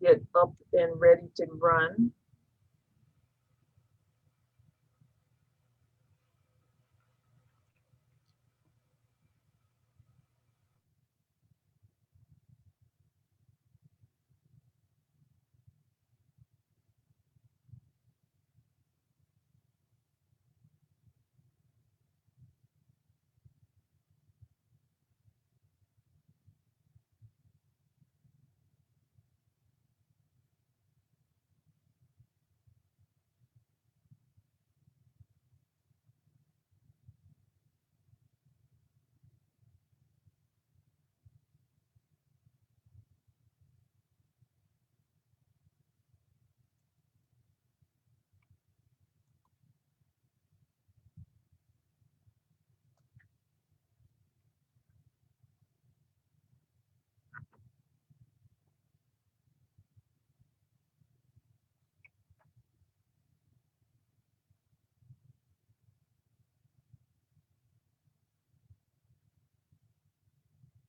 Get up and ready to run.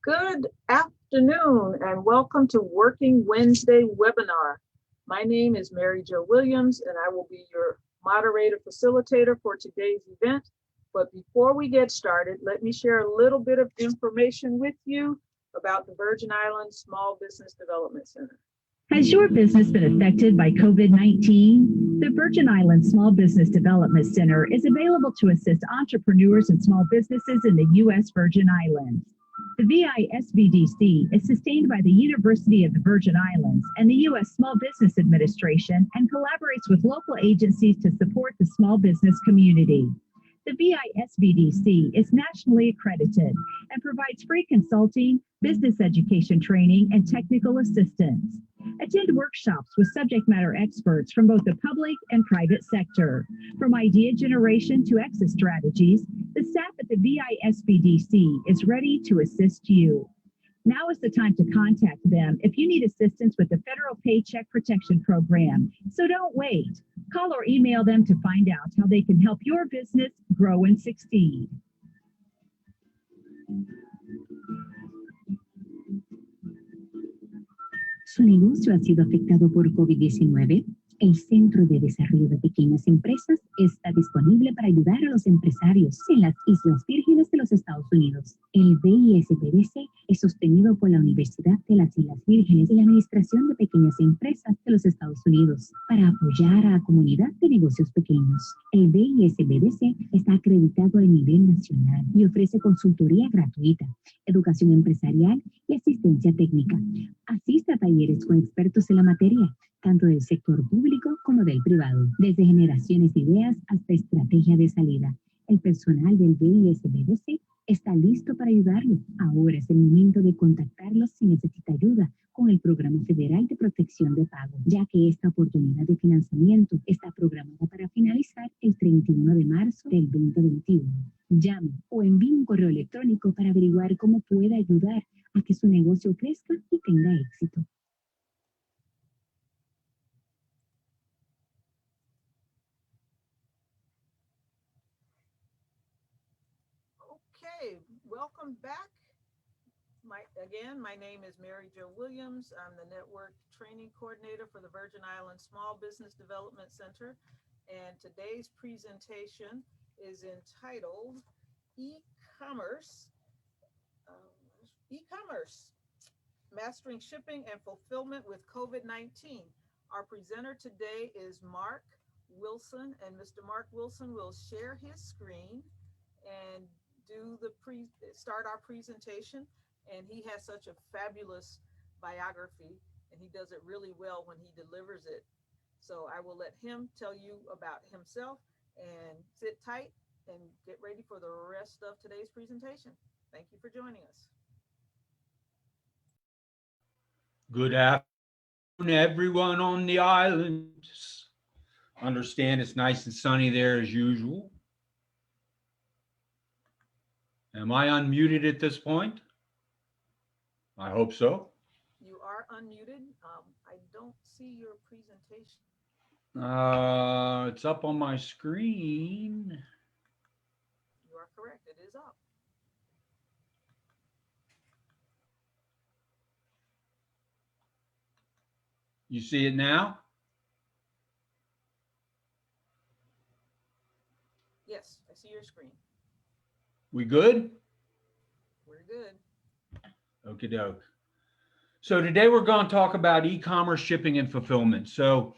Good afternoon and welcome to Working Wednesday webinar. My name is Mary Jo Williams and I will be your moderator facilitator for today's event. But before we get started, let me share a little bit of information with you about the Virgin Islands Small Business Development Center. Has your business been affected by COVID-19? The Virgin Islands Small Business Development Center is available to assist entrepreneurs and small businesses in the U.S. Virgin Islands. The VISBDC is sustained by the University of the Virgin Islands and the U.S. Small Business Administration and collaborates with local agencies to support the small business community. The VISBDC is nationally accredited and provides free consulting, business education training, and technical assistance. Attend workshops with subject matter experts from both the public and private sector. From idea generation to exit strategies, the staff at the VISBDC is ready to assist you. Now is the time to contact them if you need assistance with the Federal Paycheck Protection Program. So don't wait. Call or email them to find out how they can help your business grow and succeed. ¿Su negocio ha sido afectado por COVID-19? El Centro de Desarrollo de Pequeñas Empresas está disponible para ayudar a los empresarios en las Islas Vírgenes de los Estados Unidos. El VISBDC es sostenido por la Universidad de las Islas Vírgenes y la Administración de Pequeñas Empresas de los Estados Unidos para apoyar a la comunidad de negocios pequeños. El VISBDC está acreditado a nivel nacional y ofrece consultoría gratuita, educación empresarial y asistencia técnica. Asiste a talleres con expertos en la materia, tanto del sector público como del privado, desde generaciones de ideas hasta estrategia de salida. El personal del VISBDC está listo para ayudarlo. Ahora es el momento de contactarlos si necesita ayuda con el Programa Federal de Protección de Pago, ya que esta oportunidad de financiamiento está programada para finalizar el 31 de marzo del 2021. Llame o envíe un correo electrónico para averiguar cómo puede ayudar a que su negocio crezca y tenga éxito. Okay, welcome back. My name is Mary Jo Williams. I'm the Network Training Coordinator for the Virgin Islands Small Business Development Center. And today's presentation is entitled eCommerce, Mastering Shipping and Fulfillment with COVID-19. Our presenter today is Mark Wilson, and Mr. Mark Wilson will share his screen and start our presentation. And he has such a fabulous biography, and he does it really well when he delivers it. So I will let him tell you about himself, and sit tight and get ready for the rest of today's presentation. Thank you for joining us. Good afternoon, everyone on the island. Understand it's nice and sunny there as usual. Am I unmuted at this point? I hope so. You are unmuted. I don't see your presentation. It's up on my screen. You are correct. It is up. You see it now? Yes, I see your screen. We good? We're good. Okie doke. So today we're going to talk about e-commerce shipping and fulfillment. So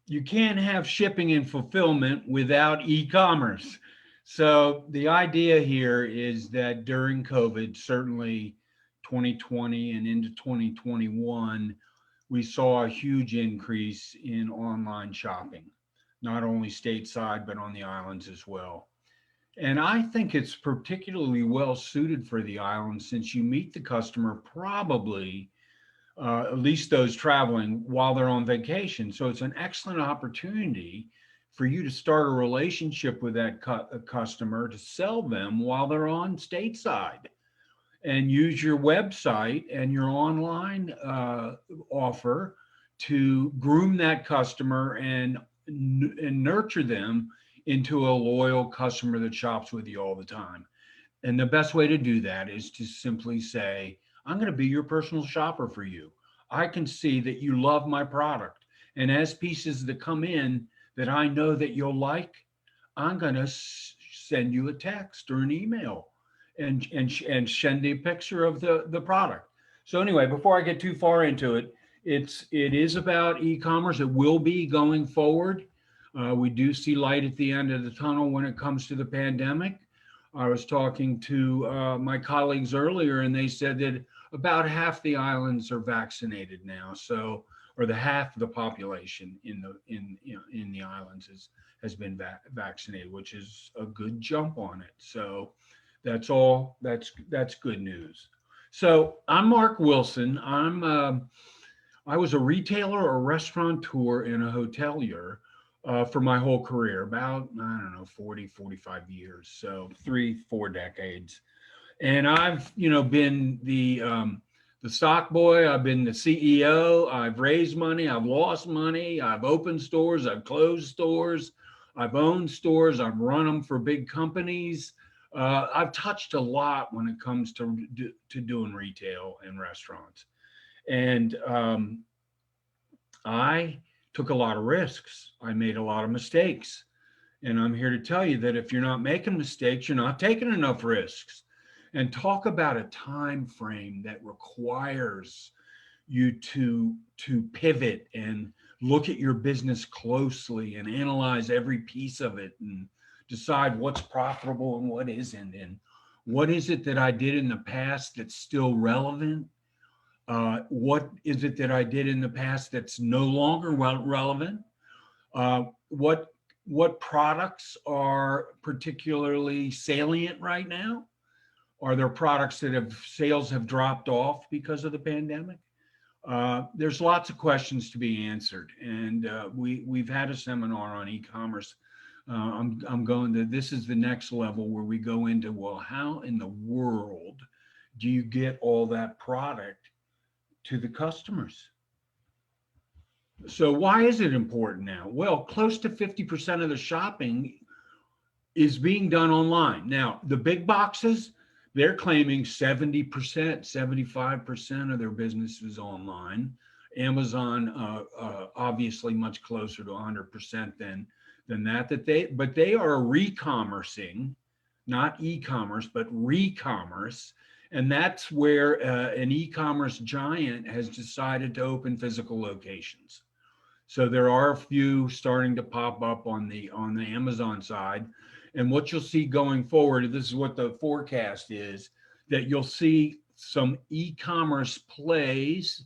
you can't have shipping and fulfillment without e-commerce. So the idea here is that during COVID, certainly 2020 and into 2021, we saw a huge increase in online shopping, not only stateside, but on the islands as well. And I think it's particularly well suited for the islands since you meet the customer probably at least those traveling while they're on vacation. So it's an excellent opportunity for you to start a relationship with that customer to sell them while they're on stateside and use your website and your online offer to groom that customer and nurture them into a loyal customer that shops with you all the time. And the best way to do that is to simply say, I'm going to be your personal shopper for you. I can see that you love my product. And as pieces that come in that I know that you'll like, I'm going to send you a text or an email and send a picture of the product. So anyway, before I get too far into it, it is about e-commerce. It will be going forward. We do see light at the end of the tunnel when it comes to the pandemic. I was talking to my colleagues earlier, and they said that about half the islands are vaccinated now. So, or the half of the population in the islands has been vaccinated, which is a good jump on it. So, that's all. That's good news. So, I'm Mark Wilson. I was a retailer, a restaurateur, and a hotelier for my whole career, about, I don't know, 40, 45 years. So 3-4 decades. And I've, been the stock boy. I've been the CEO. I've raised money. I've lost money. I've opened stores. I've closed stores. I've owned stores. I've run them for big companies. I've touched a lot when it comes to doing retail and restaurants. And I took a lot of risks. I made a lot of mistakes. And I'm here to tell you that if you're not making mistakes, you're not taking enough risks. And talk about a time frame that requires you to pivot and look at your business closely and analyze every piece of it and decide what's profitable and what isn't, and what is it that I did in the past that's still relevant. What is it that I did in the past that's no longer relevant? What products are particularly salient right now? Are there products that sales have dropped off because of the pandemic? There's lots of questions to be answered, and we've had a seminar on e-commerce. I'm going to, this is the next level where we go into, well, how in the world do you get all that product to the customers? So why is it important now? Well, close to 50% of the shopping is being done online. Now, the big boxes, they're claiming 70%, 75% of their business is online. Amazon, obviously much closer to 100% than that. But they are re-commercing, not e-commerce, but re-commerce. And that's where an e-commerce giant has decided to open physical locations. So there are a few starting to pop up on the Amazon side. And what you'll see going forward, this is what the forecast is, that you'll see some e-commerce plays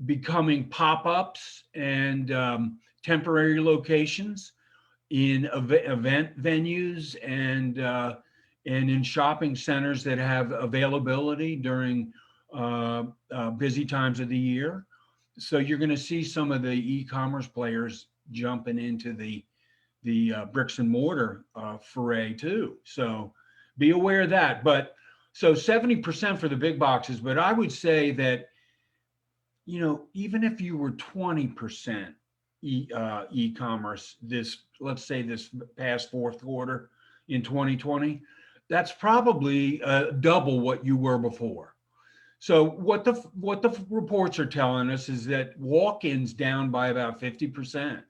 becoming pop-ups and temporary locations in event venues and in shopping centers that have availability during busy times of the year. So you're going to see some of the e-commerce players jumping into the bricks and mortar foray too. So be aware of that. But so 70% for the big boxes, but I would say that, even if you were 20% e-commerce let's say this past fourth quarter in 2020, that's probably double what you were before. So what the reports are telling us is that walk-ins down by about 50%.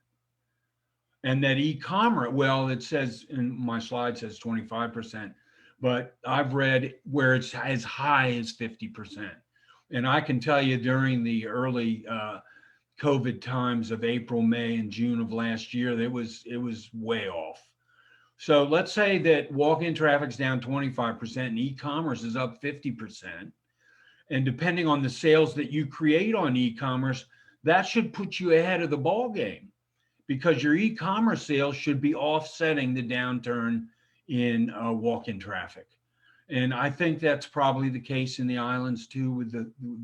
And that e-commerce, well, it says in my slide says 25%, but I've read where it's as high as 50%. And I can tell you during the early COVID times of April, May, and June of last year, it was way off. So let's say that walk-in traffic's down 25% and e-commerce is up 50%. And depending on the sales that you create on e-commerce, that should put you ahead of the ball game, because your e-commerce sales should be offsetting the downturn in walk-in traffic. And I think that's probably the case in the islands too, with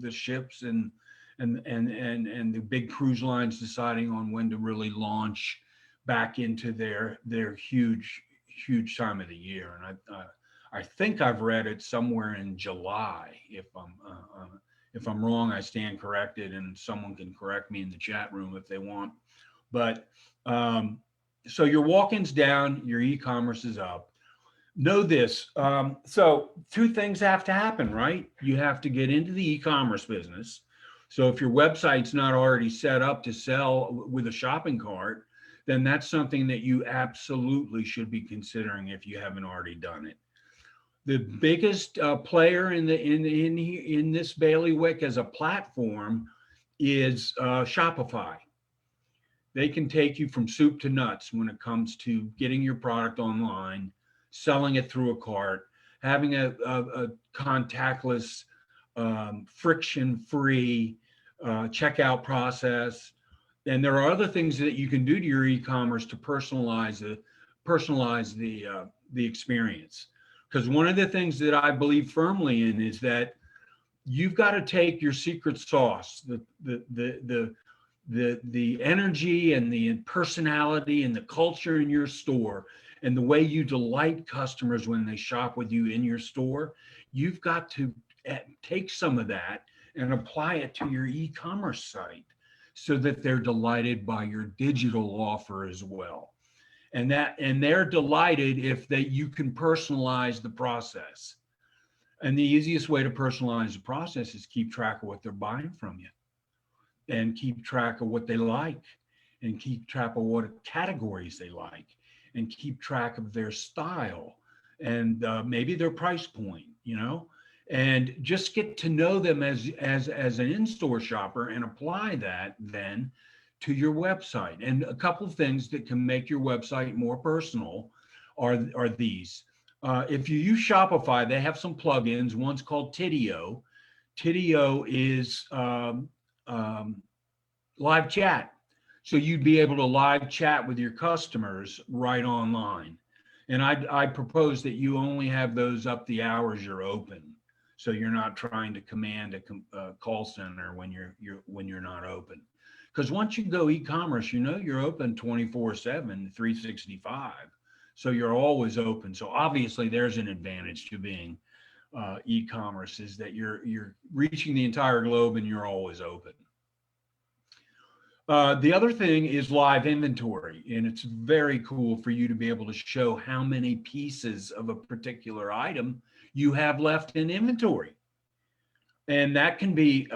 the ships and the big cruise lines deciding on when to really launch back into their huge time of the year. And I think I've read it somewhere in July. If I'm wrong, I stand corrected, and someone can correct me in the chat room if they want. But so your walk-ins down, your e-commerce is up. Know this. So two things have to happen, right? You have to get into the e-commerce business. So if your website's not already set up to sell with a shopping cart, then that's something that you absolutely should be considering if you haven't already done it. The biggest player in this bailiwick as a platform is Shopify. They can take you from soup to nuts when it comes to getting your product online, selling it through a cart, having a contactless, friction-free checkout process. And there are other things that you can do to your e-commerce to personalize the experience. Because one of the things that I believe firmly in is that you've got to take your secret sauce, the energy and the personality and the culture in your store, and the way you delight customers when they shop with you in your store. You've got to take some of that and apply it to your e-commerce site so that they're delighted by your digital offer as well. And they're delighted if you can personalize the process. And the easiest way to personalize the process is keep track of what they're buying from you, and keep track of what they like, and keep track of what categories they like, and keep track of their style and maybe their price point, and just get to know them as an in-store shopper, and apply that then to your website. And a couple of things that can make your website more personal are these. If you use Shopify, they have some plugins. One's called Tidio. Tidio is live chat. So you'd be able to live chat with your customers right online. And I propose that you only have those up the hours you're open, so you're not trying to command a call center when you're not open. Because once you go e-commerce, you're open 24/7, 365. So you're always open. So obviously there's an advantage to being e-commerce, is that you're reaching the entire globe and you're always open. The other thing is live inventory, and it's very cool for you to be able to show how many pieces of a particular item you have left in inventory. And that can be,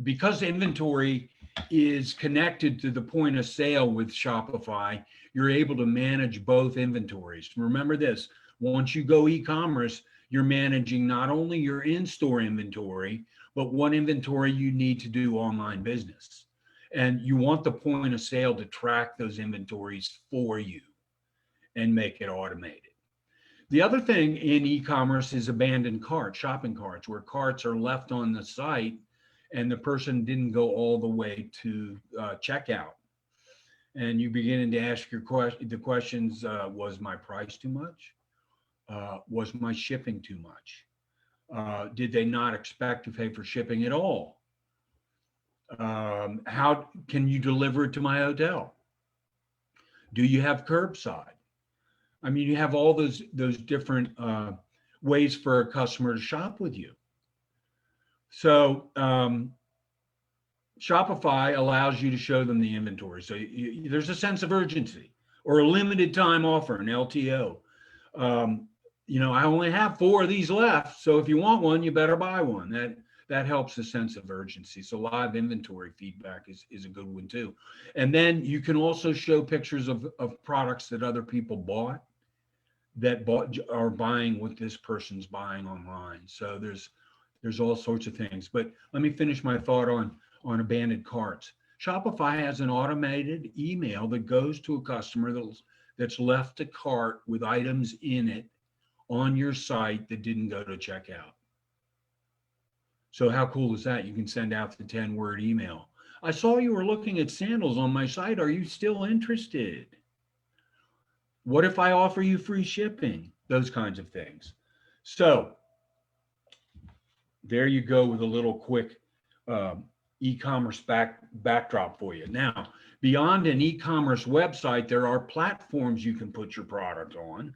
because inventory is connected to the point of sale with Shopify, you're able to manage both inventories. Remember this, once you go e-commerce, you're managing not only your in-store inventory, but what inventory you need to do online business. And you want the point of sale to track those inventories for you and make it automated. The other thing in e-commerce is abandoned carts, shopping carts, where carts are left on the site and the person didn't go all the way to checkout. And you begin to ask the questions, was my price too much? Was my shipping too much? Did they not expect to pay for shipping at all? How can you deliver it to my hotel? Do you have curbside? I mean, you have all those different ways for a customer to shop with you. So Shopify allows you to show them the inventory. So there's a sense of urgency, or a limited time offer, an LTO. I only have 4 of these left. So if you want one, you better buy one. That helps a sense of urgency. So live inventory feedback is a good one too. And then you can also show pictures of products that other people bought that are buying what this person's buying online. So there's all sorts of things. But let me finish my thought on abandoned carts. Shopify has an automated email that goes to a customer that's left a cart with items in it on your site that didn't go to checkout. So how cool is that? You can send out the 10-word email. I saw you were looking at sandals on my site. Are you still interested? What if I offer you free shipping? Those kinds of things. So there you go with a little quick e-commerce backdrop for you. Now, beyond an e-commerce website, there are platforms you can put your product on.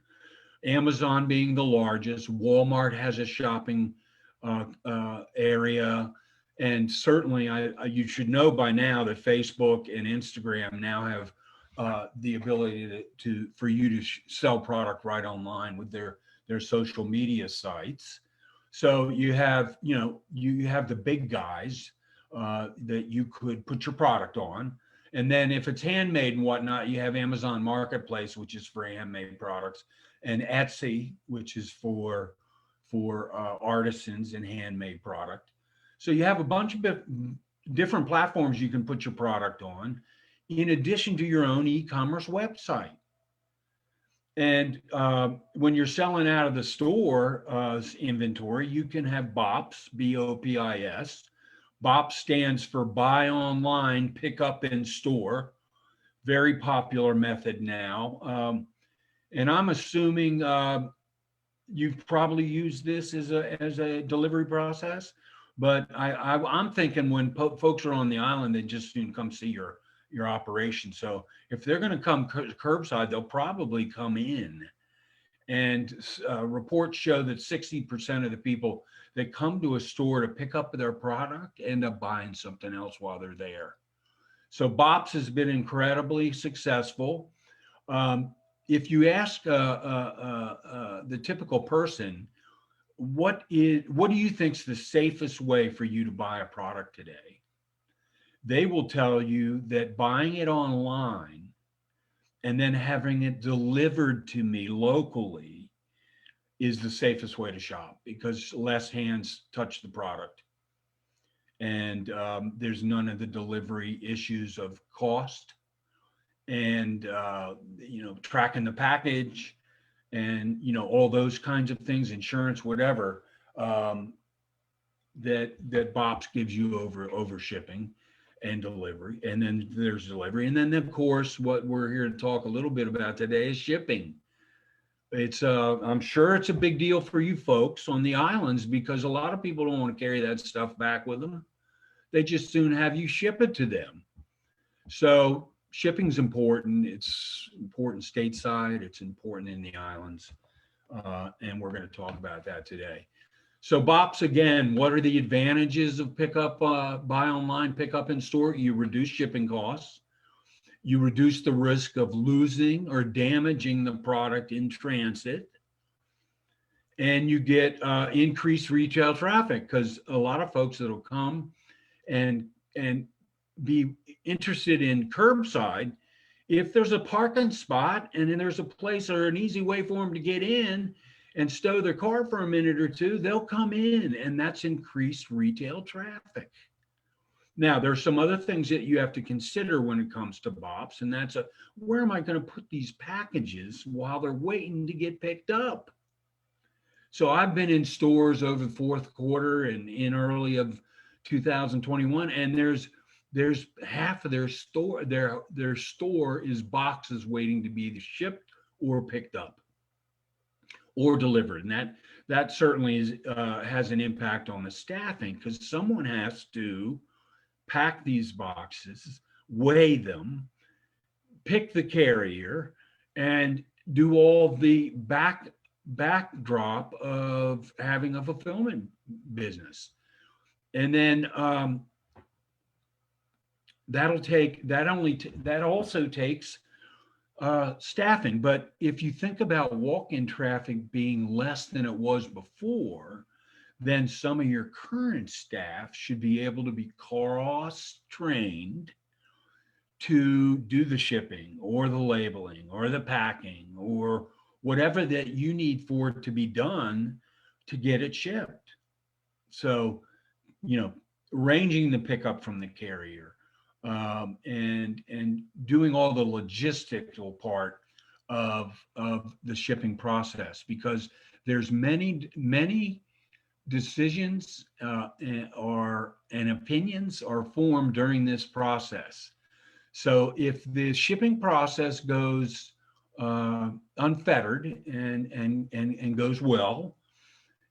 Amazon being the largest. Walmart has a shopping area. And certainly you should know by now that Facebook and Instagram now have the ability for you to sell product right online with their social media sites. So you have the big guys that you could put your product on. And then if it's handmade and whatnot, you have Amazon Marketplace, which is for handmade products, and Etsy, which is for artisans and handmade product. So you have a bunch of different platforms you can put your product on, in addition to your own e-commerce website. And when you're selling out of the store inventory, you can have BOPS, BOPIS. BOPS stands for Buy Online, Pick Up in Store. Very popular method now. And I'm assuming you've probably used this as a delivery process, but I'm thinking when folks are on the island, they just soon come see your operation. So if they're going to come curbside, they'll probably come in. And reports show that 60% of the people that come to a store to pick up their product end up buying something else while they're there. So BOPS has been incredibly successful. If you ask the typical person, what do you think is the safest way for you to buy a product today? They will tell you that buying it online and then having it delivered to me locally is the safest way to shop, because less hands touch the product. And there's none of the delivery issues of cost and tracking the package and all those kinds of things, insurance, whatever, that BOPS gives you over shipping and delivery. And then there's delivery, and then of course what we're here to talk a little bit about today is shipping. It's I'm sure it's a big deal for you folks on the islands, because a lot of people don't want to carry that stuff back with them. They just soon have you ship it to them. So shipping's important. It's important stateside. It's important in the islands. And we're going to talk about that today. So BOPS, again, what are the advantages of pickup, buy online, pick up in store? You reduce shipping costs. You reduce the risk of losing or damaging the product in transit. And you get increased retail traffic, because a lot of folks that'll come and be interested in curbside, if there's a parking spot and then there's a place or an easy way for them to get in and stow their car for a minute or two, they'll come in, and that's increased retail traffic. Now, there's some other things that you have to consider when it comes to BOPS, and that's where am I going to put these packages while they're waiting to get picked up? So I've been in stores over the fourth quarter and in early of 2021, and there's half of their store is boxes waiting to be shipped or picked up or delivered. And that certainly has an impact on the staffing, because someone has to pack these boxes, weigh them, pick the carrier, and do all the backdrop of having a fulfillment business. And then that also takes staffing. But if you think about walk-in traffic being less than it was before, then some of your current staff should be able to be cross-trained to do the shipping or the labeling or the packing or whatever that you need for it to be done to get it shipped. So, you know, arranging the pickup from the carrier, and doing all the logistical part of the shipping process, because there's many decisions and opinions are formed during this process. So if the shipping process goes unfettered and goes well,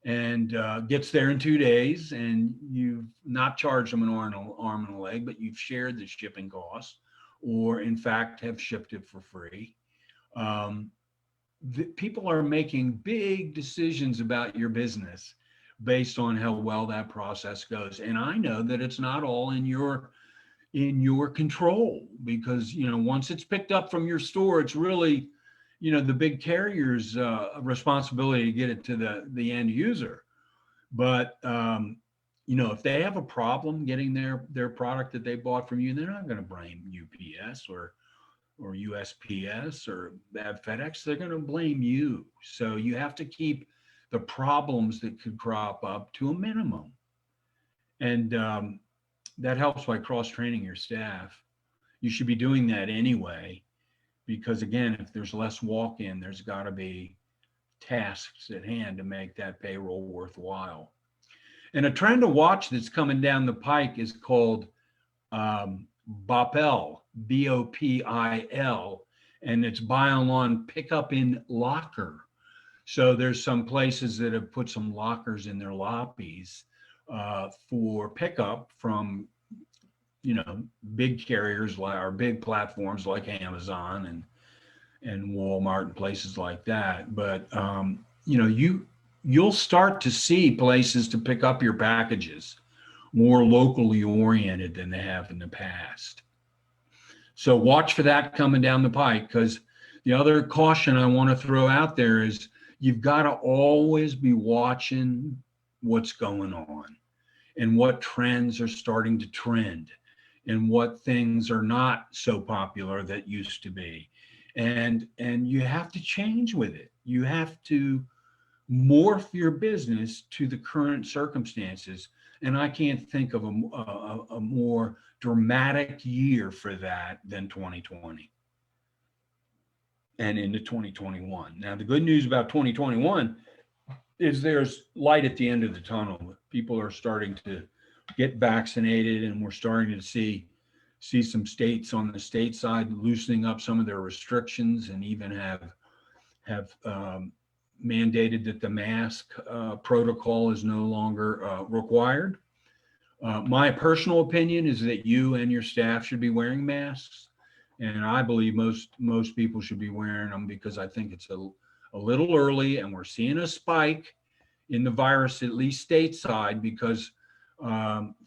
and gets there in 2 days, and you've not charged them an arm and a leg, but you've shared the shipping costs, or in fact have shipped it for free. People are making big decisions about your business based on how well that process goes. And I know that it's not all in your control, because, you know, once it's picked up from your store, it's really, you know, the big carrier's responsibility to get it to the end user. But you know, if they have a problem getting their product that they bought from you, they're not going to blame UPS or USPS or FedEx. They're going to blame you. So you have to keep the problems that could crop up to a minimum, and that helps by cross-training your staff. You should be doing that anyway, because again, if there's less walk-in, there's got to be tasks at hand to make that payroll worthwhile. And a trend to watch that's coming down the pike is called BOPIL, BOPIL, and it's buy online, pick up in locker. So there's some places that have put some lockers in their lobbies for pickup from, you know, big carriers like, or big platforms like Amazon and Walmart and places like that. But you know, you'll start to see places to pick up your packages more locally oriented than they have in the past. So watch for that coming down the pike, because the other caution I want to throw out there is you've got to always be watching what's going on and what trends are starting to trend and what things are not so popular that used to be. And you have to change with it. You have to morph your business to the current circumstances. And I can't think of a more dramatic year for that than 2020 and into 2021. Now, the good news about 2021 is there's light at the end of the tunnel. People are starting to get vaccinated, and we're starting to see some states on the state side loosening up some of their restrictions, and even have mandated that the mask protocol is no longer required. My personal opinion is that you and your staff should be wearing masks, and I believe most people should be wearing them, because I think it's a little early, and we're seeing a spike in the virus, at least stateside, because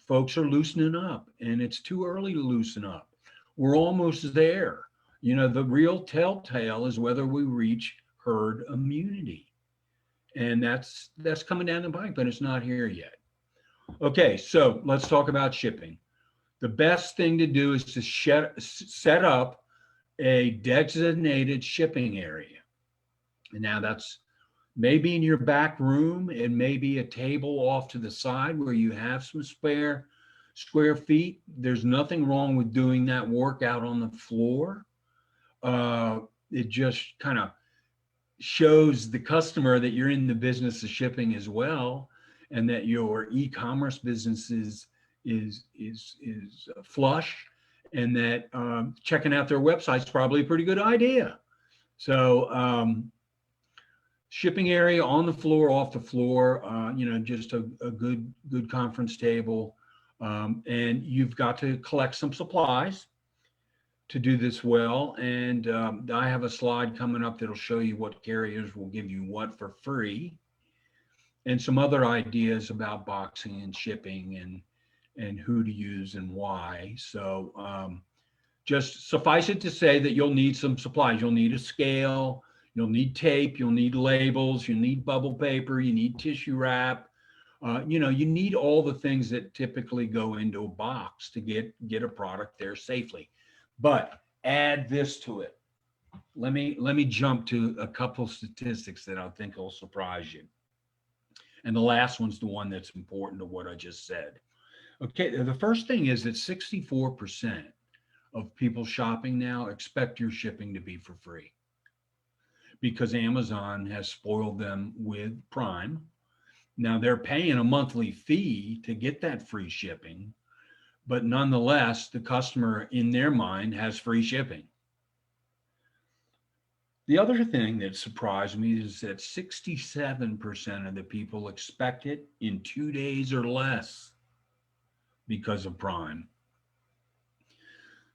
folks are loosening up, and it's too early to loosen up. We're almost there. You know, the real telltale is whether we reach herd immunity, and that's coming down the pike, but it's not here yet. Okay, so let's talk about shipping. The best thing to do is to set up a designated shipping area. And now that's maybe in your back room, and maybe a table off to the side where you have some spare square feet. There's nothing wrong with doing that work out on the floor. It just kind of shows the customer that you're in the business of shipping as well, and that your e-commerce business is flush, and that checking out their website is probably a pretty good idea. So shipping area on the floor, off the floor, you know, just a good conference table, and you've got to collect some supplies to do this well. And I have a slide coming up that'll show you what carriers will give you what for free, and some other ideas about boxing and shipping and who to use and why. So Just suffice it to say that you'll need some supplies. You'll need a scale, you'll need tape, you'll need labels, you need bubble paper, you need tissue wrap. You know, you need all the things that typically go into a box to get a product there safely. But add this to it. Let me jump to a couple of statistics that I think will surprise you. And the last one's the one that's important to what I just said. Okay, the first thing is that 64% of people shopping now expect your shipping to be for free because Amazon has spoiled them with Prime. Now they're paying a monthly fee to get that free shipping, but nonetheless, the customer in their mind has free shipping. The other thing that surprised me is that 67% of the people expect it in 2 days or less because of Prime.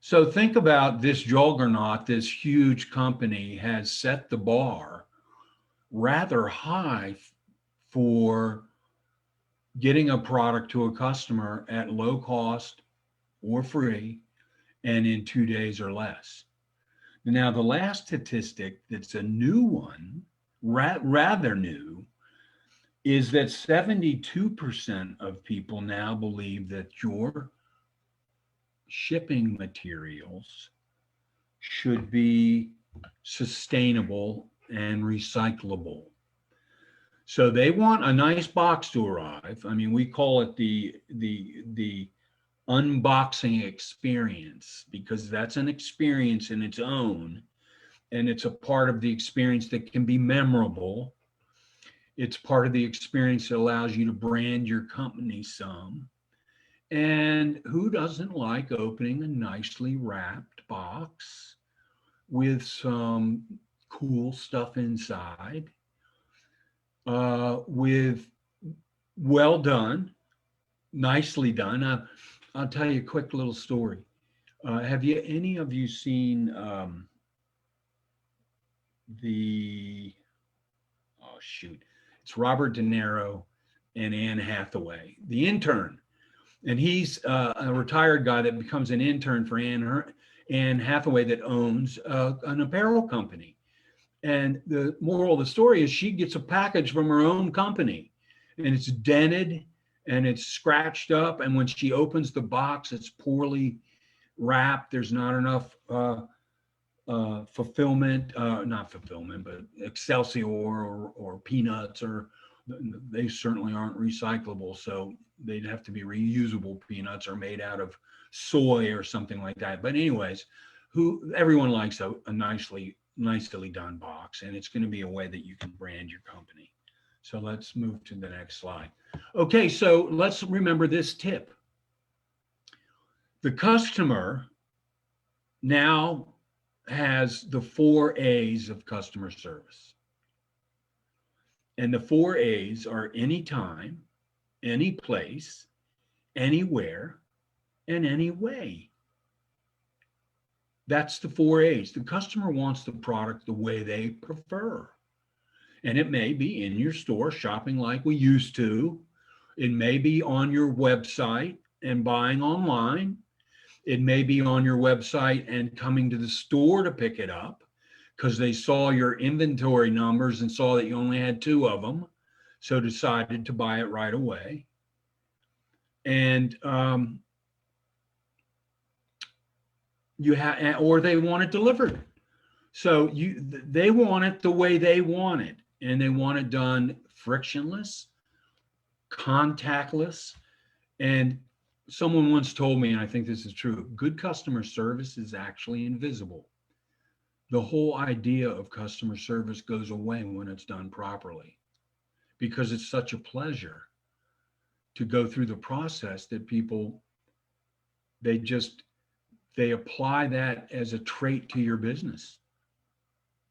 So think about this juggernaut, this huge company has set the bar rather high for getting a product to a customer at low cost or free and in 2 days or less. Now, the last statistic that's a new one, rather new, is that 72% of people now believe that your shipping materials should be sustainable and recyclable. So they want a nice box to arrive. I mean, we call it the unboxing experience because that's an experience in its own, and it's a part of the experience that can be memorable. It's part of the experience that allows you to brand your company some. And who doesn't like opening a nicely wrapped box with some cool stuff inside, with well done, nicely done. I'll tell you a quick little story. Have any of you seen it's Robert De Niro and Anne Hathaway, The Intern. And he's a retired guy that becomes an intern for Anne Hathaway that owns an apparel company. And the moral of the story is she gets a package from her own company and it's dented and it's scratched up. And when she opens the box, it's poorly wrapped. There's not enough fulfillment, not fulfillment, but Excelsior or peanuts, or they certainly aren't recyclable. So they'd have to be reusable peanuts or made out of soy or something like that. But anyways, everyone likes a nicely done box, and it's going to be a way that you can brand your company. So let's move to the next slide. Okay, so let's remember this tip. The customer now has the 4 A's of customer service. And the 4 A's are anytime, any place, anywhere, and any way. That's the 4 A's. The customer wants the product the way they prefer. And it may be in your store shopping like we used to. It may be on your website and buying online. It may be on your website and coming to the store to pick it up because they saw your inventory numbers and saw that you only had 2 of them, so decided to buy it right away. And or they want it delivered. So they want it the way they want it, and they want it done frictionless, contactless. And someone once told me, and I think this is true, good customer service is actually invisible. The whole idea of customer service goes away when it's done properly, because it's such a pleasure to go through the process that people, they apply that as a trait to your business,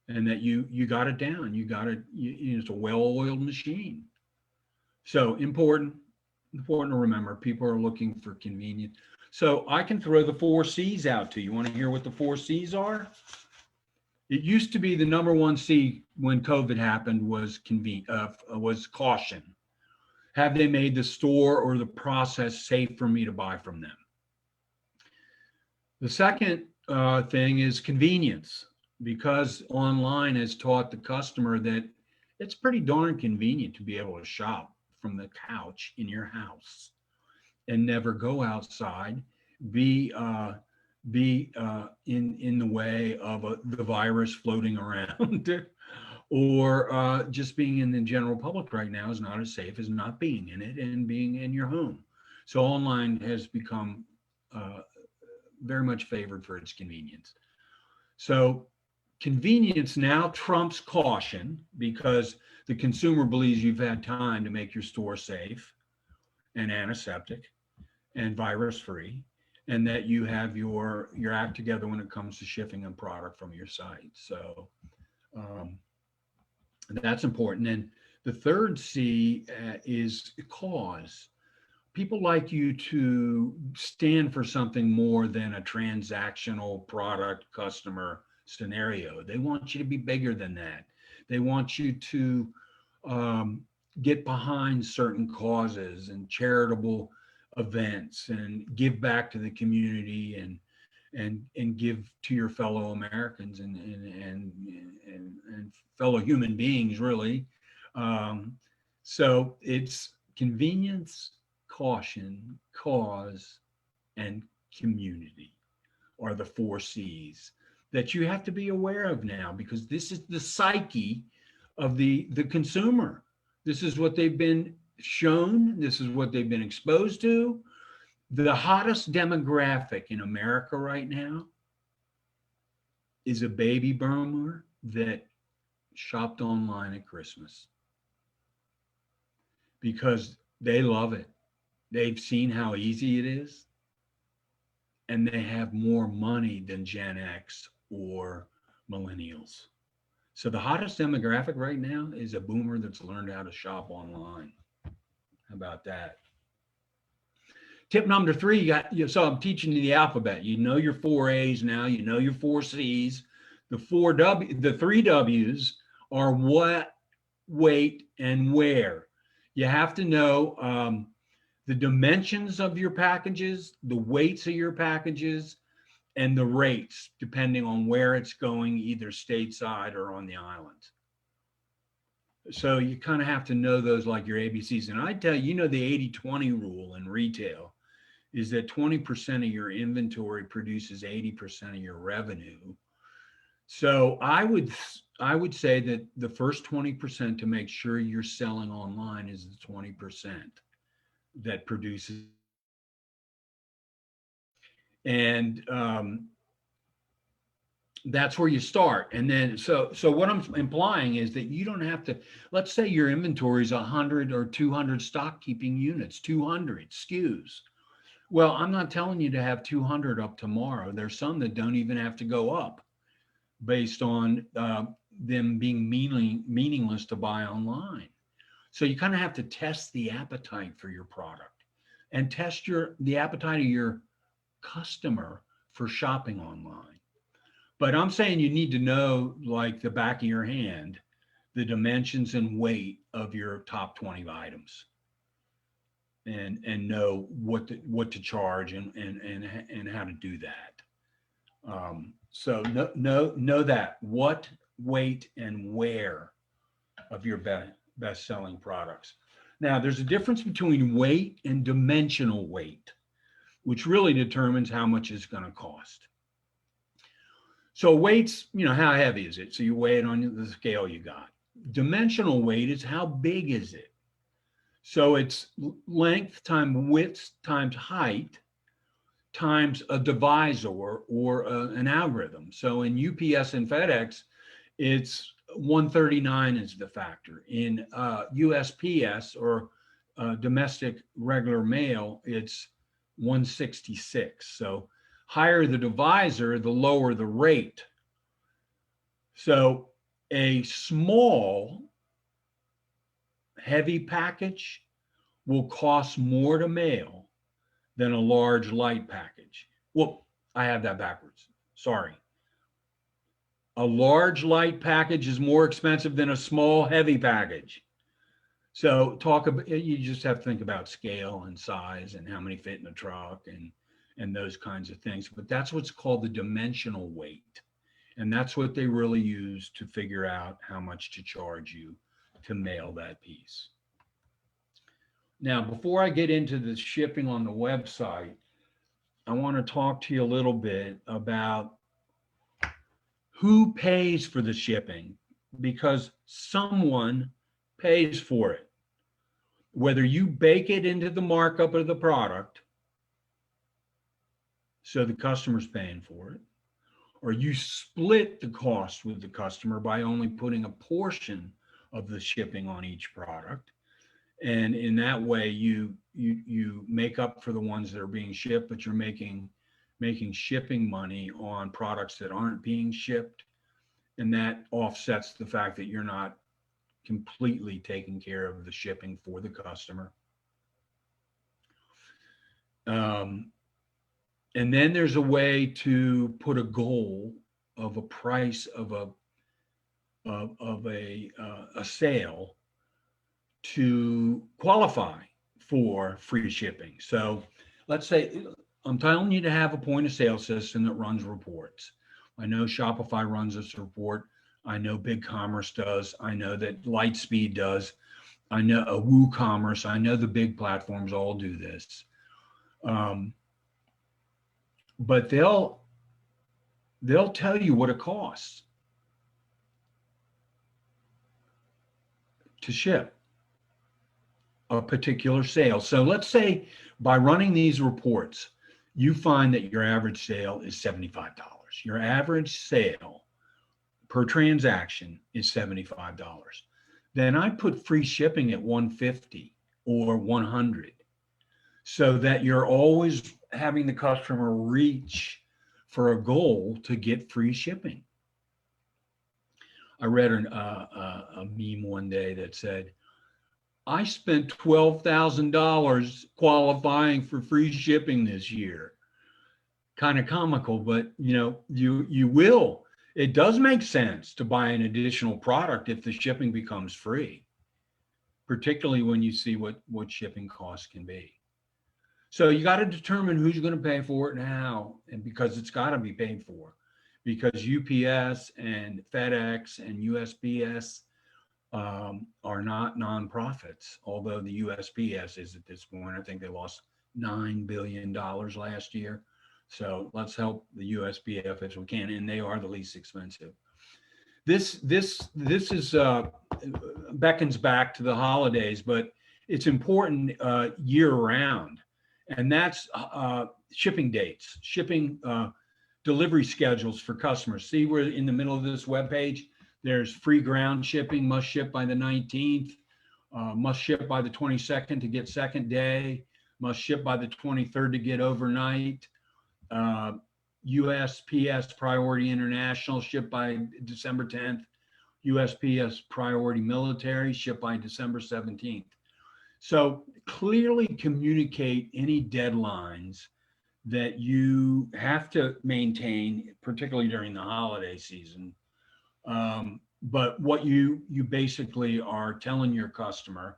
and that you got it down. It's a well-oiled machine. So important to remember, people are looking for convenience. So I can throw the 4 C's out to you. You want to hear what the 4 C's are? It used to be the number 1 C when COVID happened was caution. Have they made the store or the process safe for me to buy from them? The second thing is convenience, because online has taught the customer that it's pretty darn convenient to be able to shop from the couch in your house and never go outside, be in the way of the virus floating around, or just being in the general public right now is not as safe as not being in it and being in your home. So online has become uh, very much favored for its convenience. So convenience now trumps caution, because the consumer believes you've had time to make your store safe and antiseptic and virus free, and that you have your act together when it comes to shipping a product from your site. So um, that's important. And the third C is cause. People like you to stand for something more than a transactional product customer scenario. They want you to be bigger than that. They want you to um, get behind certain causes and charitable events and give back to the community, and give to your fellow Americans and fellow human beings, really. So it's convenience, caution, cause, and community are the 4 C's that you have to be aware of now, because this is the psyche of the consumer. This is what they've been shown. This is what they've been exposed to. The hottest demographic in America right now is a baby boomer that shopped online at Christmas, because they love it. They've seen how easy it is, and they have more money than Gen X or millennials. So the hottest demographic right now is a boomer that's learned how to shop online. How about that? Tip number 3, so I'm teaching you the alphabet. You know your 4 A's now, you know your 4 C's. The 3 W's are what, weight, and where. You have to know the dimensions of your packages, the weights of your packages, and the rates, depending on where it's going, either stateside or on the island. So you kind of have to know those like your ABCs. And I tell you, the 80-20 rule in retail is that 20% of your inventory produces 80% of your revenue. So I would say that the first 20% to make sure you're selling online is the 20% that produces. And that's where you start. And then, so what I'm implying is that you don't have to, let's say your inventory is 100 or 200 stock keeping units, 200 SKUs. Well, I'm not telling you to have 200 up tomorrow. There's some that don't even have to go up based on them being meaningless to buy online. So you kind of have to test the appetite for your product and test the appetite of your customer for shopping online. But I'm saying you need to know, like the back of your hand, the dimensions and weight of your top 20 items, and know what to charge and how to do that. So know that what, weight, and where of your best selling products. Now, there's a difference between weight and dimensional weight, which really determines how much it's going to cost. So weight's, how heavy is it? So you weigh it on the scale you got. Dimensional weight is how big is it? So it's length times width times height times a divisor or an algorithm. So in UPS and FedEx, it's 139 is the factor. In USPS or domestic regular mail, it's 166. So higher the divisor, the lower the rate. So a small, heavy package will cost more to mail than a large, light package. Well, I have that backwards. Sorry. A large, light package is more expensive than a small, heavy package. So you just have to think about scale and size and how many fit in the truck and those kinds of things. But that's what's called the dimensional weight. And that's what they really use to figure out how much to charge you to mail that piece. Now, before I get into the shipping on the website, I want to talk to you a little bit about who pays for the shipping, because someone pays for it. Whether you bake it into the markup of the product, so the customer's paying for it, or you split the cost with the customer by only putting a portion of the shipping on each product. And in that way, you make up for the ones that are being shipped, but you're making shipping money on products that aren't being shipped. And that offsets the fact that you're not completely taking care of the shipping for the customer. And then there's a way to put a goal of a price of a sale to qualify for free shipping. So let's say I'm telling you to have a point of sale system that runs reports. I know Shopify runs this report. I know BigCommerce does. I know that Lightspeed does. I know WooCommerce. I know the big platforms all do this. But they'll tell you what it costs to ship a particular sale. So let's say by running these reports, you find that your average sale is $75. Your average sale per transaction is $75. Then I put free shipping at $150 or $100, so that you're always having the customer reach for a goal to get free shipping. I read a meme one day that said, I spent $12,000 qualifying for free shipping this year. Kind of comical, but you will. It does make sense to buy an additional product if the shipping becomes free, particularly when you see what shipping costs can be. So you got to determine who's going to pay for it and how, and because it's got to be paid for, because UPS and FedEx and USPS are not nonprofits, although the USPS is at this point. I think they lost $9 billion last year. So let's help the USPS if we can, and they are the least expensive. This is beckons back to the holidays, but it's important year round, and that's shipping dates, shipping delivery schedules for customers. See, we're in the middle of this webpage. There's free ground shipping, must ship by the 19th, must ship by the 22nd to get second day, must ship by the 23rd to get overnight. USPS Priority International, ship by December 10th. USPS Priority Military, ship by December 17th. So clearly communicate any deadlines that you have to maintain, particularly during the holiday season. But what you basically are telling your customer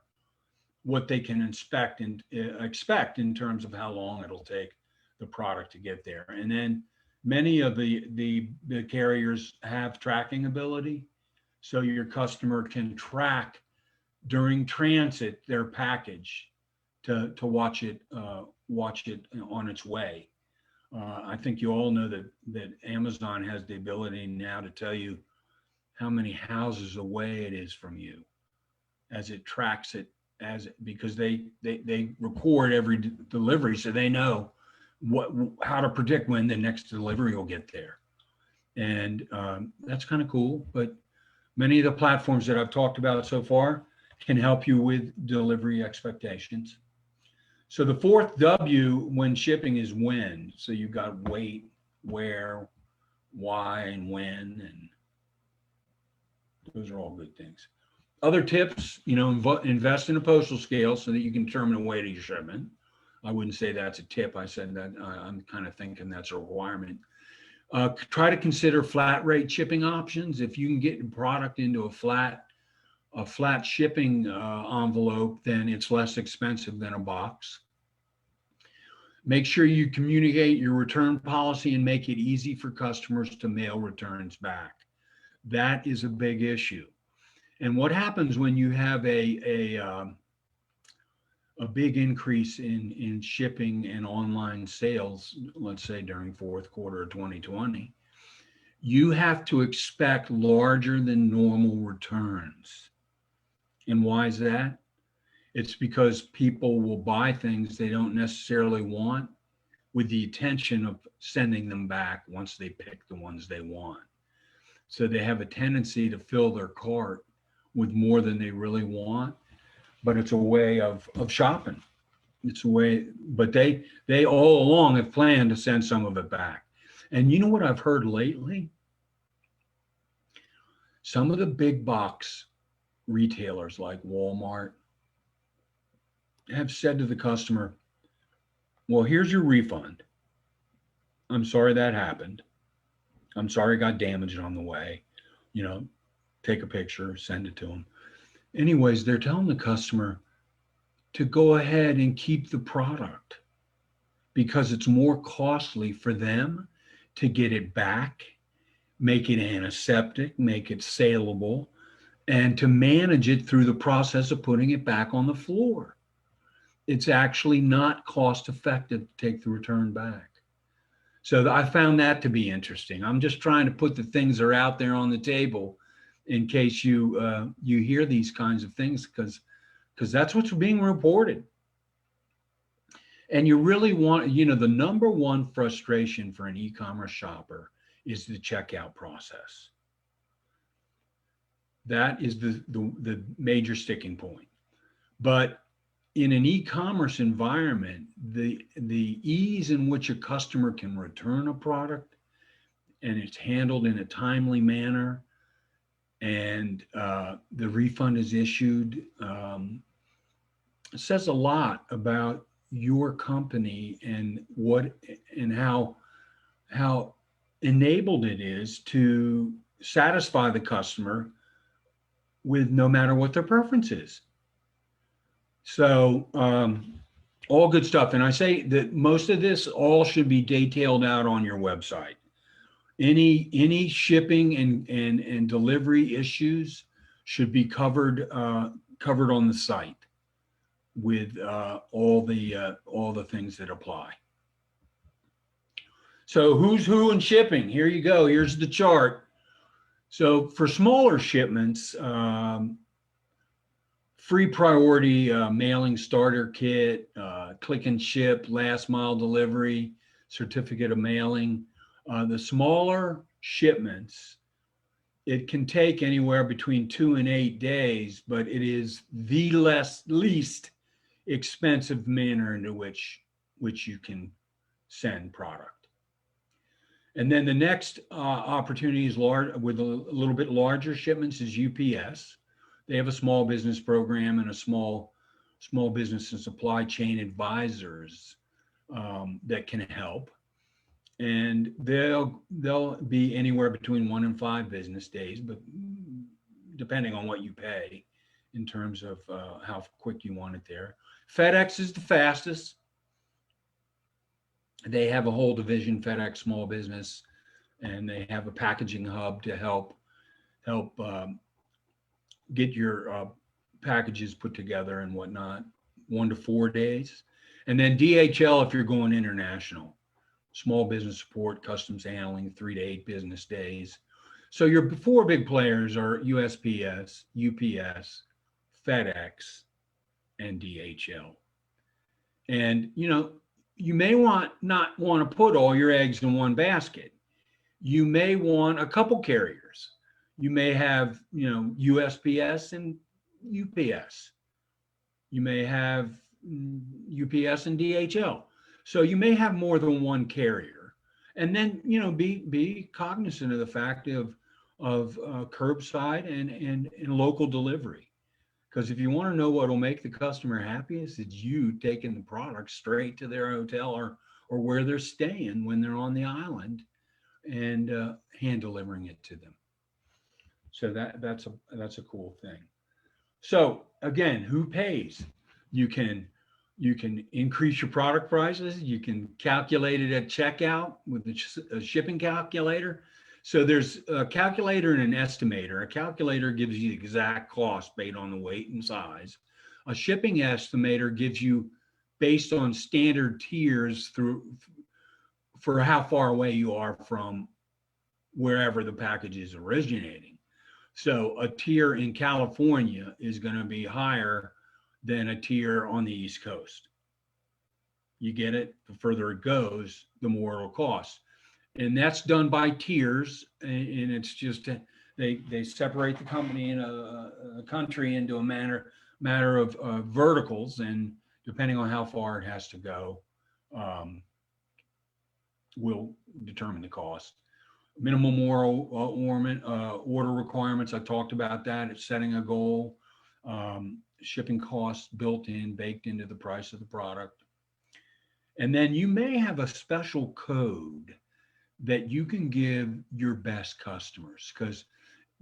what they can expect in terms of how long it'll take the product to get there. And then many of the carriers have tracking ability, so your customer can track during transit their package to watch it on its way. I think you all know that Amazon has the ability now to tell you how many houses away it is from you as it tracks it, because they record every delivery, so they know how to predict when the next delivery will get there. And that's kind of cool. But many of the platforms that I've talked about so far can help you with delivery expectations. So the fourth W when shipping is when. So you've got weight, where, why, and when, and those are all good things. Other tips, invest in a postal scale so that you can determine the weight of your shipment. I wouldn't say that's a tip. I said that I'm kind of thinking that's a requirement. Try to consider flat rate shipping options. If you can get a product into a flat shipping envelope, then it's less expensive than a box. Make sure you communicate your return policy and make it easy for customers to mail returns back. That is a big issue. And what happens when you have a big increase in shipping and online sales, let's say during fourth quarter of 2020, you have to expect larger than normal returns. And why is that? It's because people will buy things they don't necessarily want with the intention of sending them back once they pick the ones they want. So they have a tendency to fill their cart with more than they really want, but it's a way of shopping. It's a way, but they all along have planned to send some of it back. And you know what I've heard lately? Some of the big box retailers like Walmart have said to the customer, well, here's your refund. I'm sorry that happened. I'm sorry it got damaged on the way. You know, take a picture, send it to them. Anyways, they're telling the customer to go ahead and keep the product because it's more costly for them to get it back, make it antiseptic, make it saleable, and to manage it through the process of putting it back on the floor. It's actually not cost effective to take the return back. So I found that to be interesting. I'm just trying to put the things that are out there on the table in case you hear these kinds of things, because that's what's being reported. And you really want, you know, the number one frustration for an e-commerce shopper is the checkout process. That is the major sticking point. But in an e-commerce environment, the ease in which a customer can return a product and it's handled in a timely manner and the refund is issued says a lot about your company and how enabled it is to satisfy the customer with no matter what their preference is. So all good stuff. And I say that most of this all should be detailed out on your website. Any shipping and delivery issues should be covered on the site with all the things that apply. So who's who in shipping? Here you go. Here's the chart. So for smaller shipments, free priority mailing starter kit, click and ship, last mile delivery, certificate of mailing. The smaller shipments, it can take anywhere between 2 and 8 days, but it is the least expensive manner into which you can send product. And then the next opportunity is with a little bit larger shipments is UPS. They have a small business program and a small business and supply chain advisors that can help. And they'll be anywhere between 1 and 5 business days, but depending on what you pay in terms of how quick you want it there. FedEx is the fastest. They have a whole division, FedEx Small Business, and they have a packaging hub to help get your packages put together and whatnot, 1 to 4 days. And then DHL if you're going international. Small business support, customs handling, 3 to 8 business days. So your 4 big players are USPS, UPS, FedEx, and DHL. And you know, you may not want to put all your eggs in one basket. You may want a couple carriers. You may have, you know, USPS and UPS. You may have UPS and DHL. So you may have more than one carrier. And then, you know, be cognizant of the fact of curbside and local delivery. Because if you want to know what will make the customer happiest, it's you taking the product straight to their hotel or where they're staying when they're on the island and hand delivering it to them. So that's a cool thing. So again, who pays? You can You can increase your product prices. You can calculate it at checkout with a shipping calculator. So there's a calculator and an estimator. A calculator gives you the exact cost based on the weight and size. A shipping estimator gives you based on standard tiers for how far away you are from wherever the package is originating. So a tier in California is going to be higher than a tier on the East Coast. You get it? The further it goes, the more it'll cost. And that's done by tiers. And it's just, they separate the company in a country into a matter of verticals. And depending on how far it has to go, will determine the cost. Minimum order requirements. I talked about that. It's setting a goal. Shipping costs baked into the price of the product. And then you may have a special code that you can give your best customers, because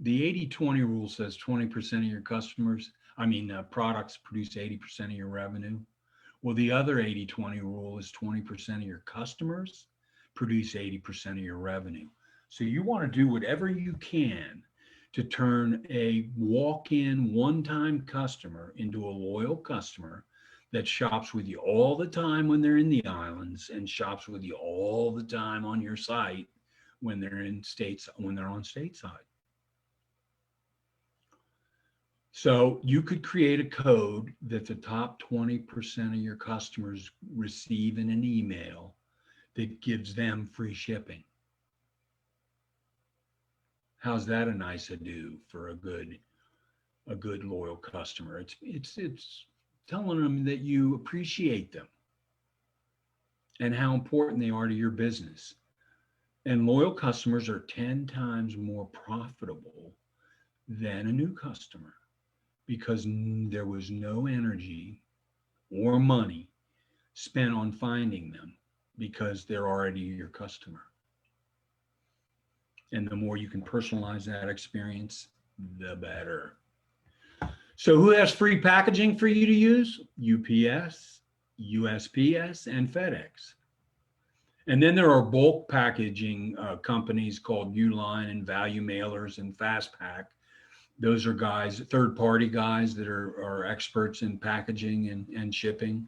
the 80-20 rule says 20% of your products produce 80% of your revenue. Well, the other 80-20 rule is 20% of your customers produce 80% of your revenue. So you want to do whatever you can to turn a walk-in one-time customer into a loyal customer that shops with you all the time when they're in the islands and shops with you all the time on your site when they're on stateside. So you could create a code that the top 20% of your customers receive in an email that gives them free shipping. How's that a nice ado for a good loyal customer? It's telling them that you appreciate them and how important they are to your business. And loyal customers are 10 times more profitable than a new customer because there was no energy or money spent on finding them because they're already your customer. And the more you can personalize that experience, the better. So who has free packaging for you to use? UPS, USPS, and FedEx. And then there are bulk packaging companies called Uline and Value Mailers and FastPack. Those are guys, third-party guys that are experts in packaging and shipping.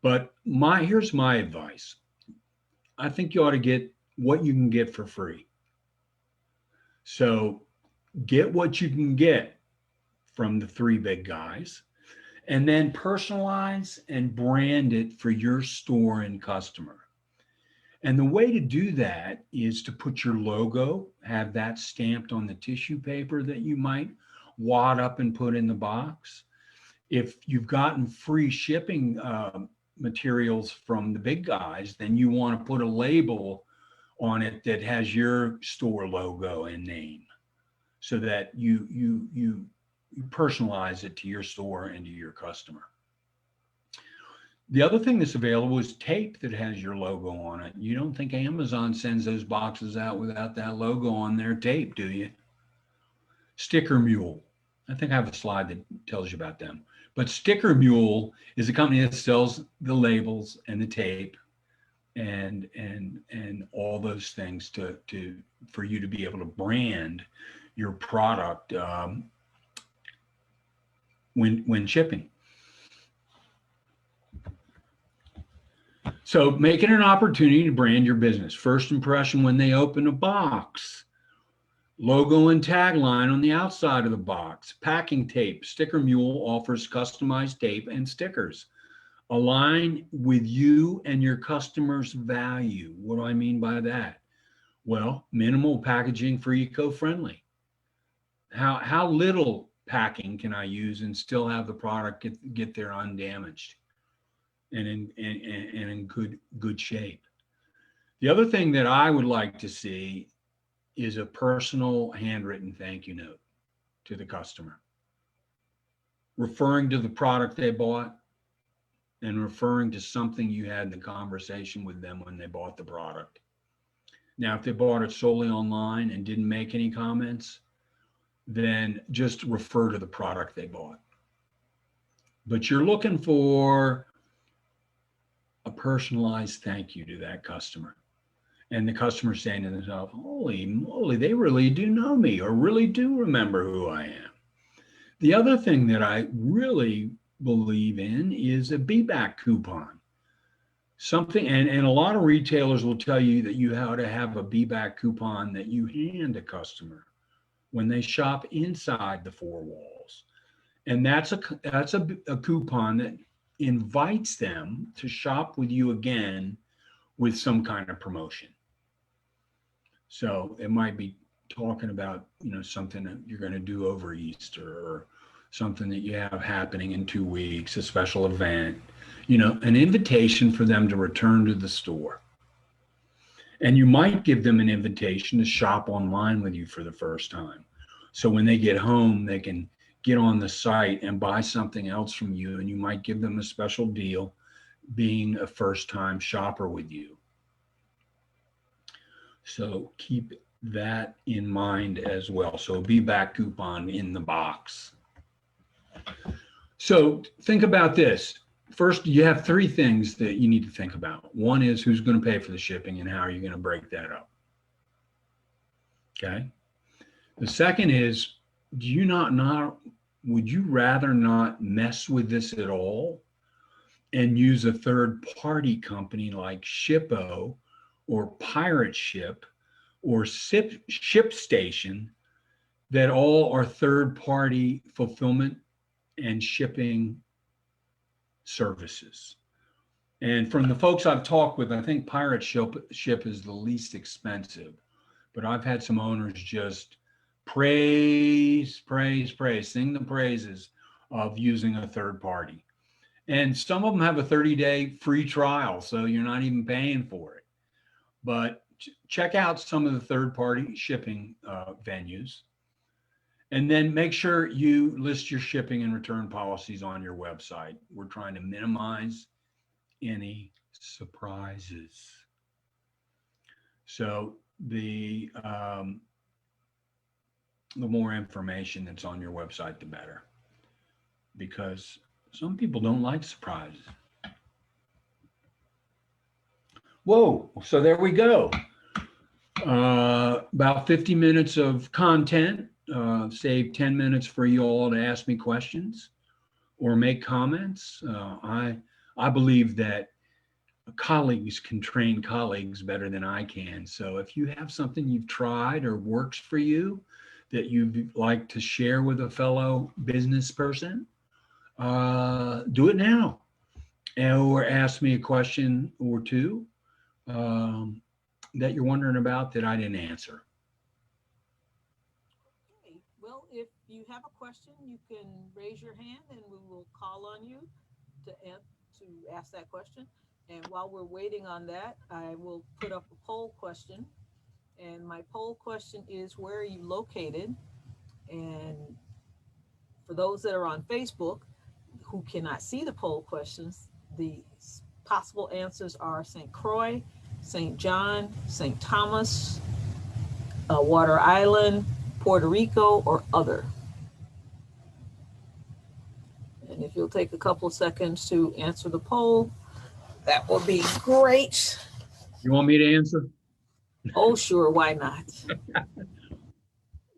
But here's my advice. I think you ought to get what you can get for free. So get what you can get from the three big guys, and then personalize and brand it for your store and customer. And the way to do that is to put your logo, have that stamped on the tissue paper that you might wad up and put in the box. If you've gotten free shipping materials from the big guys, then you want to put a label on it that has your store logo and name, so that you personalize it to your store and to your customer. The other thing that's available is tape that has your logo on it. You don't think Amazon sends those boxes out without that logo on their tape, do you? Sticker Mule. I think I have a slide that tells you about them. But Sticker Mule is a company that sells the labels and the tape and all those things for you to be able to brand your product when shipping. So make it an opportunity to brand your business. First impression when they open a box. Logo and tagline on the outside of the box. Packing tape. Sticker Mule offers customized tape and stickers. Align with you and your customer's value. What do I mean by that? Well, minimal packaging for eco-friendly. How little packing can I use and still have the product get there undamaged and in good shape? The other thing that I would like to see is a personal handwritten thank you note to the customer, referring to the product they bought and referring to something you had in the conversation with them when they bought the product. Now, if they bought it solely online and didn't make any comments, then just refer to the product they bought. But you're looking for personalized thank you to that customer. And the customer saying to themselves, holy moly, they really do know me or really do remember who I am. The other thing that I really believe in is a be back coupon. Something, and a lot of retailers will tell you that you have to have a be back coupon that you hand a customer when they shop inside the four walls. And that's a coupon that invites them to shop with you again with some kind of promotion. So it might be talking about, something that you're going to do over Easter or something that you have happening in 2 weeks, a special event, an invitation for them to return to the store. And you might give them an invitation to shop online with you for the first time. So when they get home, they can get on the site and buy something else from you. And you might give them a special deal being a first-time shopper with you. So keep that in mind as well. So be back coupon in the box. So think about this. First, you have three things that you need to think about. One is who's going to pay for the shipping and how are you going to break that up? Okay. The second is, would you rather not mess with this at all and use a third-party company like Shippo or Pirate Ship or ShipStation that all are third-party fulfillment and shipping services? And from the folks I've talked with, I think Pirate Ship is the least expensive, but I've had some owners just praise, sing the praises of using a third party. And some of them have a 30-day free trial, so you're not even paying for it. But check out some of the third-party shipping venues. And then make sure you list your shipping and return policies on your website. We're trying to minimize any surprises. So the more information that's on your website, the better. Because some people don't like surprises. Whoa, so there we go. About 50 minutes of content. Save 10 minutes for you all to ask me questions or make comments. I believe that colleagues can train colleagues better than I can. So if you have something you've tried or works for you that you'd like to share with a fellow business person, do it now. Or ask me a question or two that you're wondering about that I didn't answer. Okay. Well, if you have a question, you can raise your hand and we will call on you to ask that question. And while we're waiting on that, I will put up a poll question. And my poll question is, where are you located? And for those that are on Facebook who cannot see the poll questions, the possible answers are St. Croix, St. John, St. Thomas, Water Island, Puerto Rico, or other. And if you'll take a couple seconds to answer the poll, that will be great. You want me to answer? Oh, sure. Why not?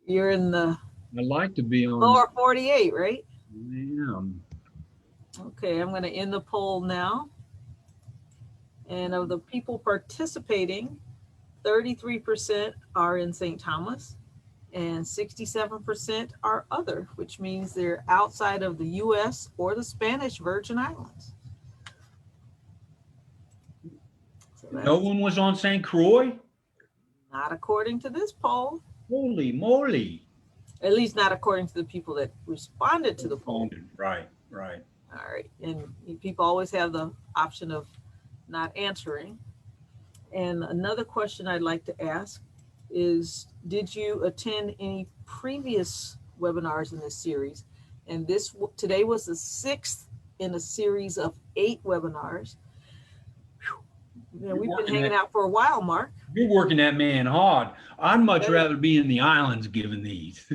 You're in the I'd like to be on lower 48, right? Yeah. Okay, I'm going to end the poll now. And of the people participating, 33% are in St. Thomas and 67% are other, which means they're outside of the US or the Spanish Virgin Islands. So No one was on St. Croix? not according to this poll. Holy moly. At least not according to the people that responded to the poll. Right. All right. And people always have the option of not answering. And another question I'd like to ask is, did you attend any previous webinars in this series? And today was the 6th in a series of 8 webinars. We've been hanging out for a while, Mark. You're working that man hard. I'd much rather be in the islands giving these.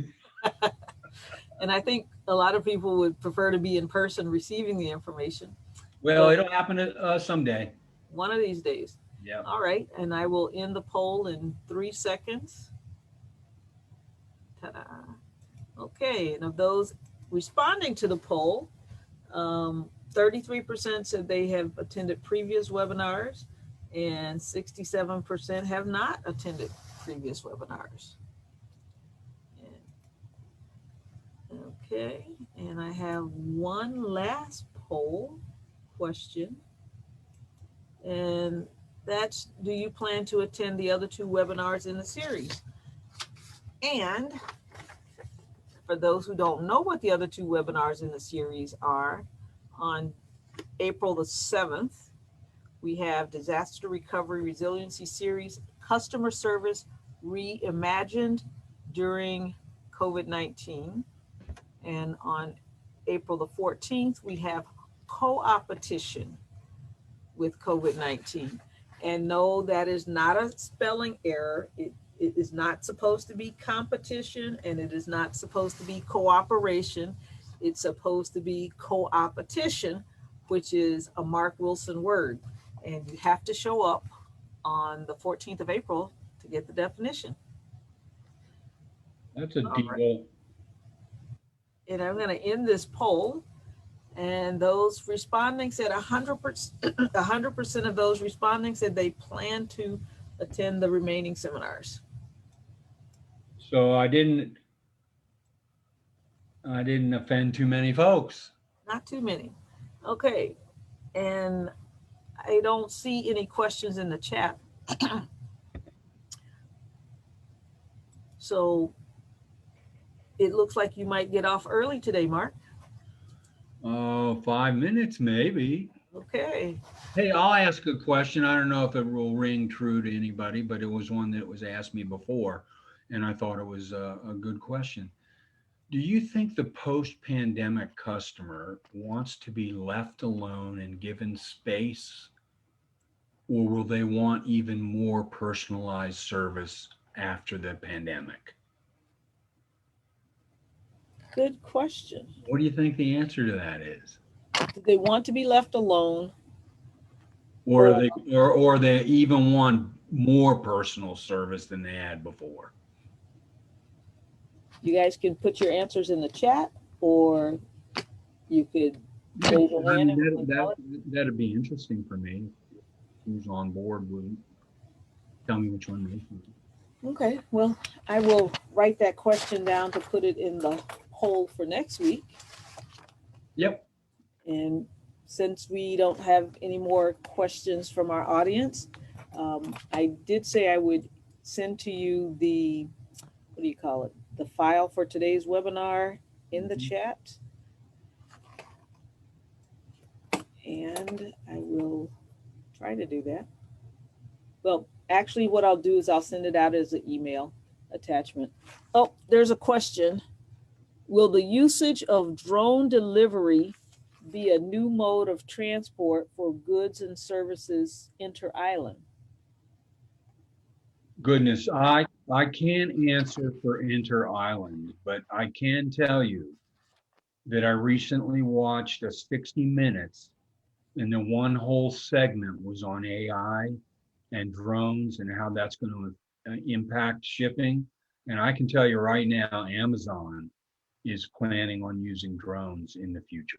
And I think a lot of people would prefer to be in person receiving the information. Well, it'll happen someday. one of these days. Yeah. All right, and I will end the poll in 3 seconds. Ta-da. Okay, and of those responding to the poll, 33% said they have attended previous webinars and 67% have not attended previous webinars. Okay, and I have one last poll question, and that's, do you plan to attend the other 2 webinars in the series? And for those who don't know what the other 2 webinars in the series are, on April the 7th, we have Disaster Recovery Resiliency Series, Customer Service Reimagined During COVID-19. And on April the 14th, we have Co-opetition with COVID-19. And no, that is not a spelling error. It is not supposed to be competition, and it is not supposed to be cooperation. It's supposed to be co-opetition, which is a Mark Wilson word. And you have to show up on the 14th of April to get the definition. That's a All deal. right. And I'm going to end this poll. And those responding said 100% of those responding said they plan to attend the remaining seminars. So I didn't offend too many folks. Not too many. Okay. And I don't see any questions in the chat. So it looks like you might get off early today, Mark. Oh, 5 minutes maybe. Okay. Hey, I'll ask a question. I don't know if it will ring true to anybody, but it was one that was asked me before, and I thought it was a good question. Do you think the post-pandemic customer wants to be left alone and given space, or will they want even more personalized service after the pandemic? Good question. What do you think the answer to that is? Do they want to be left alone? Or they even want more personal service than they had before? You guys can put your answers in the chat, or you could raise your hand. That'd be interesting for me. Who's on board with? Tell me which one they think. Okay, well, I will write that question down to put it in the poll for next week. Yep. And since we don't have any more questions from our audience, I did say I would send to you the, what do you call it? The file for today's webinar in the chat. And I will try to do that. Well, actually what I'll do is I'll send it out as an email attachment. Oh, there's a question. Will the usage of drone delivery be a new mode of transport for goods and services inter-island? Goodness, I can't answer for inter-island, but I can tell you that I recently watched a 60 Minutes, and the one whole segment was on AI and drones and how that's going to impact shipping. And I can tell you right now, Amazon is planning on using drones in the future.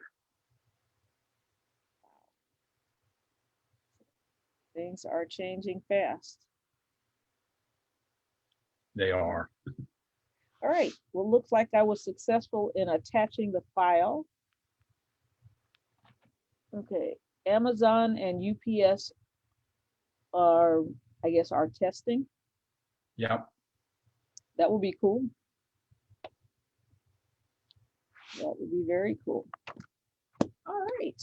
Things are changing fast. They are. All right, well, looks like I was successful in attaching the file. Okay, Amazon and UPS are, I guess, are testing. Yep. That would be cool. That would be very cool. All right,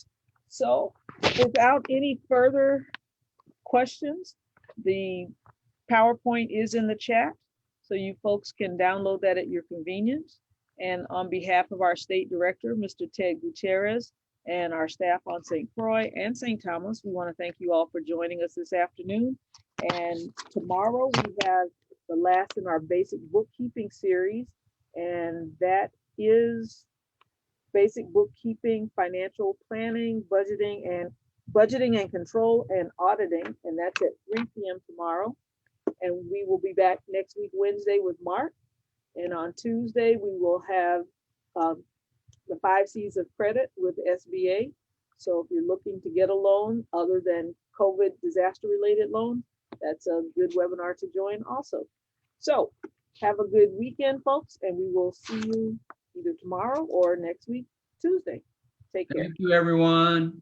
so without any further questions, the PowerPoint is in the chat, so you folks can download that at your convenience. And on behalf of our state director, Mr. Ted Gutierrez, and our staff on St. Croix and St. Thomas, we want to thank you all for joining us this afternoon. And tomorrow we have the last in our basic bookkeeping series, and that is basic bookkeeping, financial planning, budgeting, and budgeting and control and auditing, and that's at 3 p.m. tomorrow. And we will be back next week, Wednesday, with Mark. And on Tuesday, we will have the 5 C's of credit with SBA. So if you're looking to get a loan other than COVID disaster related loan, that's a good webinar to join also. So have a good weekend, folks, and we will see you either tomorrow or next week, Tuesday. Take care. Thank you, everyone.